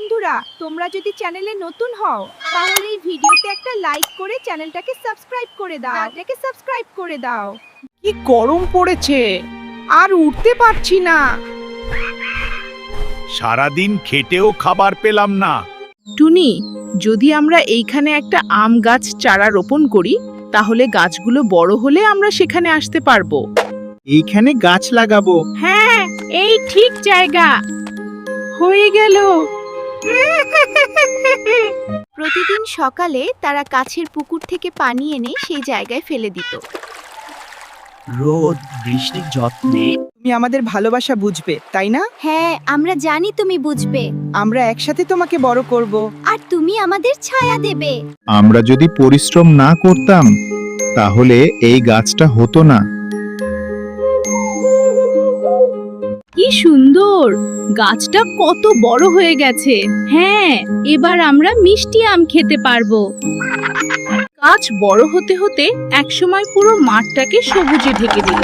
বন্ধুরা, তোমরা যদি চ্যানেলে নতুন হও তাহলে এই ভিডিওতে একটা লাইক করে চ্যানেলটাকে সাবস্ক্রাইব করে দাও। কি গরম পড়েছে, আর উঠতে পারছি না। সারাদিন খেটেও খাবার পেলাম না। টুনি, যদি আমরা এইখানে একটা আম গাছ চারা রোপণ করি তাহলে গাছগুলো বড় হলে আমরা সেখানে আসতে পারবো। এইখানে গাছ লাগাবো। হ্যাঁ, এই ঠিক জায়গা। হয়ে গেল। প্রতিদিন সকালে তারা কাছের পুকুর থেকে পানি এনে সেই জায়গায় ফেলে দিত। রোদ বৃষ্টির যত্নে তুমি আমাদের ভালোবাসা বুঝবে, তাই না? হ্যাঁ, আমরা জানি তুমি বুঝবে, আমরা একসাথে তোমাকে বড় করব। আর তুমি আমাদের ছায়া দেবে। আমরা যদি পরিশ্রম না করতাম তাহলে এই গাছটা হতো না। কি সুন্দর, গাছটা কত বড় হয়ে গেছে। হ্যাঁ, এবার আমরা মিষ্টি আম খেতে পারবো। গাছ বড় হতে হতে একসময় পুরো মাঠটাকে সবুজে ঢেকে দিল।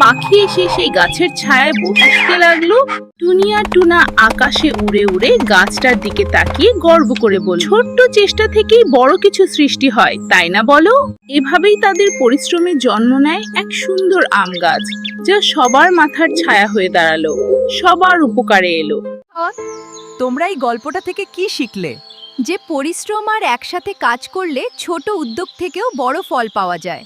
পাখি এসে সেই গাছের ছায়ায় বসতে লাগলো। টুনি আর টুনা আকাশে উড়ে উড়ে গাছটার দিকে তাকিয়ে গর্ব করে বলল, ছোট্ট চেষ্টা থেকেই বড় কিছু সৃষ্টি হয়, তাই না বলো? এভাবেই তাদের পরিশ্রমে জন্ম নেয় এক সুন্দর আম গাছ, যা সবার মাথার ছায়া হয়ে দাঁড়ালো, সবার উপকারে এলো। তোমরা এই গল্পটা থেকে কি শিখলে? যে পরিশ্রম আর একসাথে কাজ করলে ছোট উদ্যোগ থেকেও বড় ফল পাওয়া যায়।